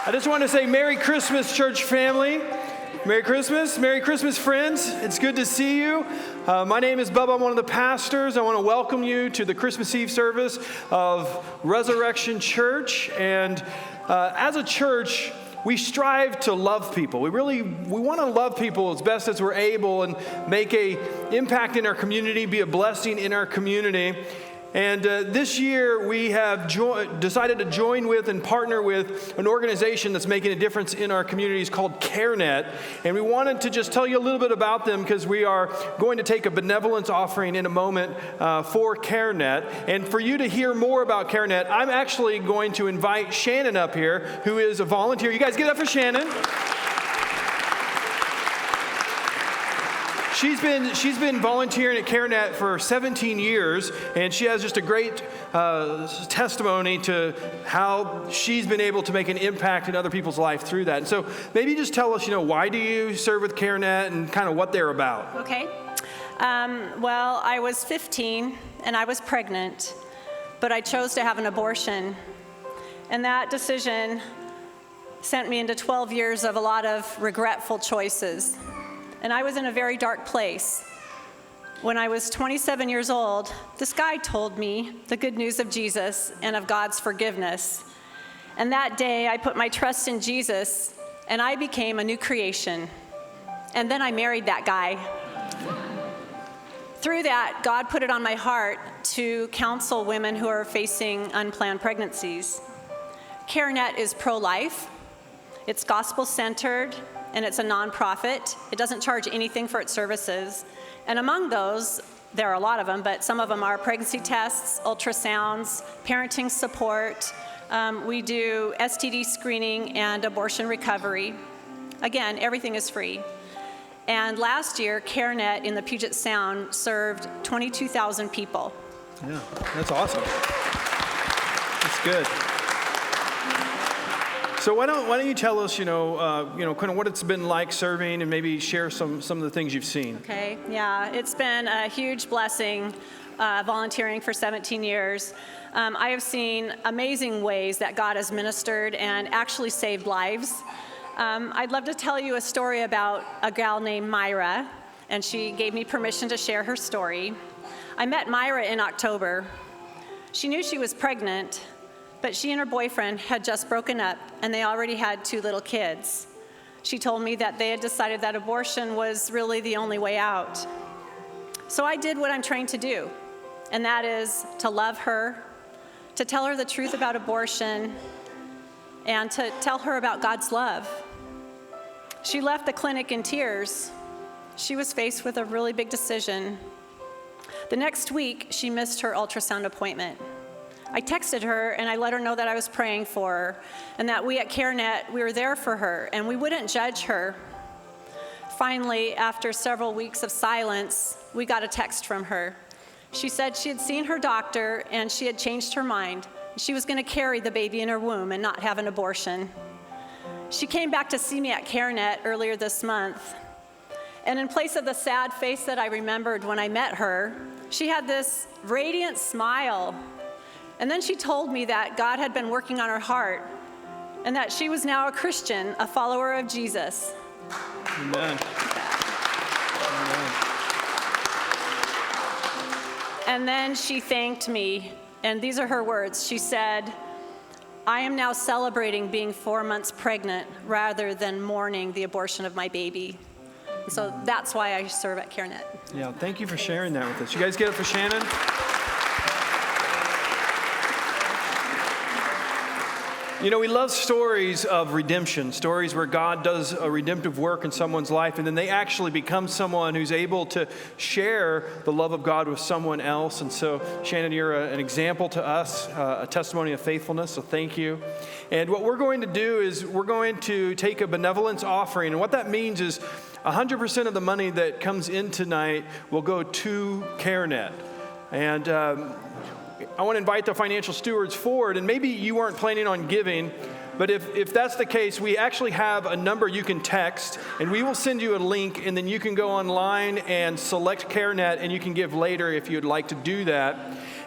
I just want to say Merry Christmas, church family. Merry Christmas. Merry Christmas, friends. It's good to see you. My name is Bubba. I'm one of the pastors. I want to welcome you to the Christmas Eve service of Resurrection Church. And as a church, we strive to love people. We want to love people as best as we're able and make an impact in our community, be a blessing in our community. And this year, we have decided to join with and partner with an organization that's making a difference in our communities called CareNet. And we wanted to just tell you a little bit about them because we are going to take a benevolence offering in a moment for CareNet. And for you to hear more about CareNet, I'm actually going to invite Shannon up here, who is a volunteer. You guys get up for Shannon. She's been volunteering at CareNet for 17 years, and she has just a great testimony to how she's been able to make an impact in other people's life through that. And so maybe just tell us, why do you serve with CareNet and kind of what they're about? Okay. Well, I was 15 and I was pregnant, but I chose to have an abortion. And that decision sent me into 12 years of a lot of regretful choices. And I was in a very dark place. When I was 27 years old, this guy told me the good news of Jesus and of God's forgiveness. And that day, I put my trust in Jesus, and I became a new creation. And then I married that guy. Through that, God put it on my heart to counsel women who are facing unplanned pregnancies. CareNet is pro-life. It's gospel-centered. And it's a nonprofit. It doesn't charge anything for its services. And among those, there are a lot of them, but some of them are pregnancy tests, ultrasounds, parenting support. We do STD screening and abortion recovery. Again, everything is free. And last year, CareNet in the Puget Sound served 22,000 people. Yeah, that's awesome. That's good. So why don't you tell us, kind of what it's been like serving, and maybe share some of the things you've seen. Okay, yeah, it's been a huge blessing volunteering for 17 years. I have seen amazing ways that God has ministered and actually saved lives. I'd love to tell you a story about a gal named Myra, and she gave me permission to share her story. I met Myra in October. She knew she was pregnant, but she and her boyfriend had just broken up, and they already had 2 little kids. She told me that they had decided that abortion was really the only way out. So I did what I'm trained to do, and that is to love her, to tell her the truth about abortion, and to tell her about God's love. She left the clinic in tears. She was faced with a really big decision. The next week, she missed her ultrasound appointment. I texted her and I let her know that I was praying for her and that we at CareNet, we were there for her and we wouldn't judge her. Finally, after several weeks of silence, we got a text from her. She said she had seen her doctor and she had changed her mind. She was going to carry the baby in her womb and not have an abortion. She came back to see me at CareNet earlier this month. And in place of the sad face that I remembered when I met her, she had this radiant smile. And then she told me that God had been working on her heart and that she was now a Christian, a follower of Jesus. Amen. Amen. And then she thanked me, and these are her words. She said, "I am now celebrating being 4 months pregnant rather than mourning the abortion of my baby." And so that's why I serve at CareNet. Yeah, thank you for sharing that with us. You guys get it for Shannon? We love stories of redemption, stories where God does a redemptive work in someone's life, and then they actually become someone who's able to share the love of God with someone else. And so, Shannon, you're an example to us, a testimony of faithfulness, so thank you. And what we're going to do is we're going to take a benevolence offering, and what that means is 100% of the money that comes in tonight will go to CareNet. And I want to invite the financial stewards forward, and maybe you weren't planning on giving, but if that's the case, we actually have a number you can text, and we will send you a link, and then you can go online and select CareNet, and you can give later if you'd like to do that.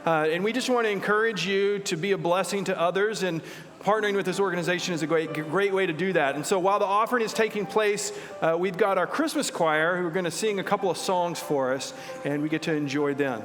And we just want to encourage you to be a blessing to others, and partnering with this organization is a great way to do that. And so while the offering is taking place, we've got our Christmas choir who are going to sing a couple of songs for us, and we get to enjoy them.